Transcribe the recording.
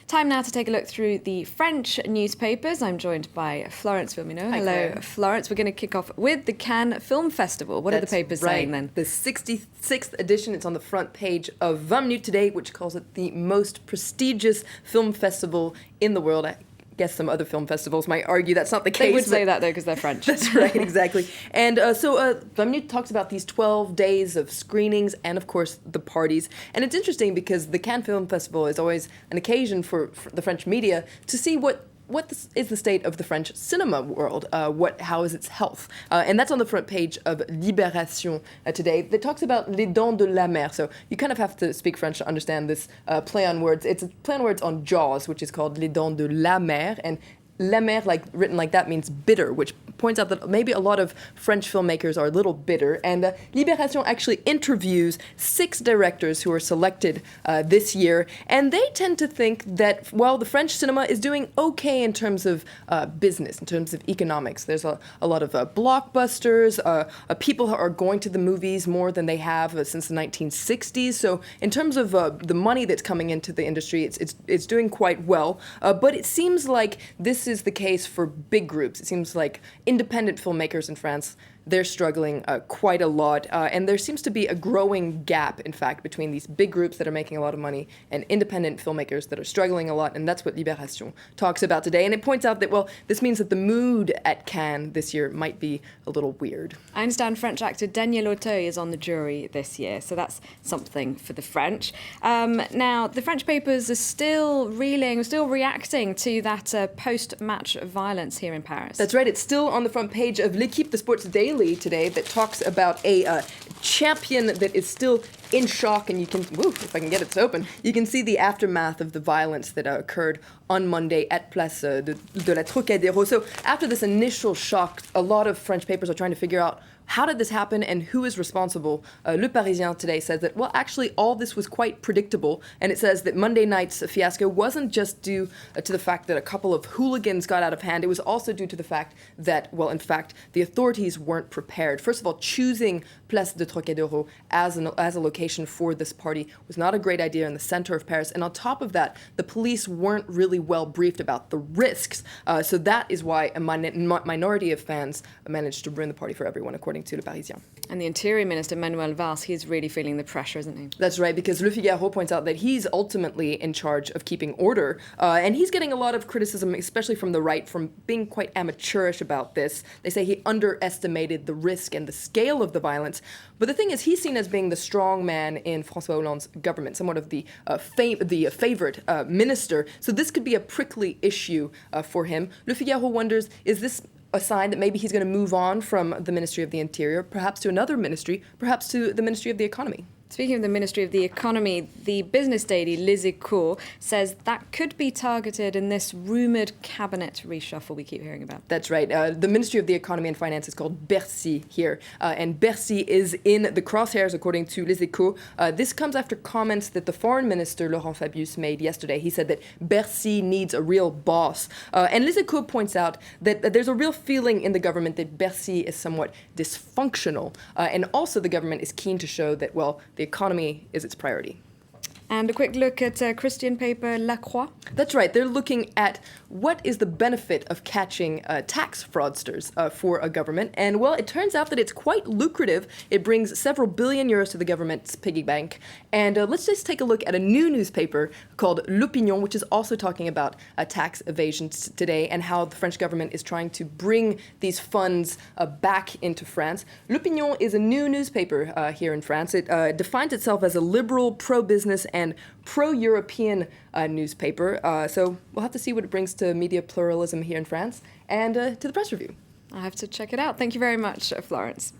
Time now to take a look through the French newspapers. I'm joined by Florence VILLEMINOT. Hi, hello, Claire. Florence. We're going to kick off with the Cannes Film Festival. What are the papers saying then? The 66th edition. It's on the front page of 20 Minutes today, which calls it the most prestigious film festival in the world. I guess some other film festivals might argue that's not the case. They would say that, though, because they're French. That's right, exactly. And so 20 Minutes talks about these 12 days of screenings and, of course, the parties. And it's interesting because the Cannes Film Festival is always an occasion for the French media to see what is the state of the French cinema world? How is its health? And that's on the front page of Libération today. That talks about Les Dents de la Mer. So you kind of have to speak French to understand this play on words. It's a play on words on Jaws, which is called Les Dents de la Mer. And La Mer, written like that, means bitter, which points out that maybe a lot of French filmmakers are a little bitter. And Libération actually interviews 6 directors who were selected this year. And they tend to think that, well, the French cinema is doing okay in terms of business, in terms of economics. There's a lot of blockbusters. People are going to the movies more than they have since the 1960s. So in terms of the money that's coming into the industry, it's doing quite well. But it seems like this is the case for big groups. It seems like independent filmmakers in France, they're struggling quite a lot. And there seems to be a growing gap, in fact, between these big groups that are making a lot of money and independent filmmakers that are struggling a lot. And that's what Libération talks about today. And it points out that, well, this means that the mood at Cannes this year might be a little weird. I understand French actor Daniel Auteuil is on the jury this year, so that's something for the French. Now, the French papers are still reacting to that post-match violence here in Paris. That's right. It's still on the front page of L'Équipe, the Sports Daily today, that talks about a champion that is still in shock, and you can, if I can get it to open, you can see the aftermath of the violence that occurred on Monday at Place de la Trocadéro. So after this initial shock, a lot of French papers are trying to figure out how did this happen and who is responsible. Le Parisien today says that, well, actually, all this was quite predictable. And it says that Monday night's fiasco wasn't just due to the fact that a couple of hooligans got out of hand. It was also due to the fact that, well, in fact, the authorities weren't prepared. First of all, choosing Place de Trocadéro as a location for this party was not a great idea in the center of Paris. And on top of that, the police weren't really well briefed about the risks. So that is why a minority of fans managed to ruin the party for everyone, according to Le Parisien. And the Interior Minister, Manuel Valls, he's really feeling the pressure, isn't he? That's right, because Le Figaro points out that he's ultimately in charge of keeping order, and he's getting a lot of criticism, especially from the right, from being quite amateurish about this. They say he underestimated the risk and the scale of the violence. But the thing is, he's seen as being the strong man in François Hollande's government, somewhat of the favorite minister. So this could be a prickly issue for him. Le Figaro wonders, is this a sign that maybe he's going to move on from the Ministry of the Interior, perhaps to another ministry, perhaps to the Ministry of the Economy? Speaking of the Ministry of the Economy, the business daily Les Echos says that could be targeted in this rumoured cabinet reshuffle we keep hearing about. That's right. The Ministry of the Economy and Finance is called Bercy here. And Bercy is in the crosshairs, according to Les Echos. This comes after comments that the Foreign Minister, Laurent Fabius, made yesterday. He said that Bercy needs a real boss. And Les Echos points out that there's a real feeling in the government that Bercy is somewhat dysfunctional. And also the government is keen to show that, well, the economy is its priority. And a quick look at Christian paper La Croix. That's right. They're looking at what is the benefit of catching tax fraudsters for a government. And, well, it turns out that it's quite lucrative. It brings several billion euros to the government's piggy bank. And let's just take a look at a new newspaper called L'Opinion, which is also talking about tax evasion today and how the French government is trying to bring these funds back into France. L'Opinion is a new newspaper here in France. It defines itself as a liberal, pro-business, and pro-European newspaper. So we'll have to see what it brings to media pluralism here in France and to the press review. I have to check it out. Thank you very much, Florence.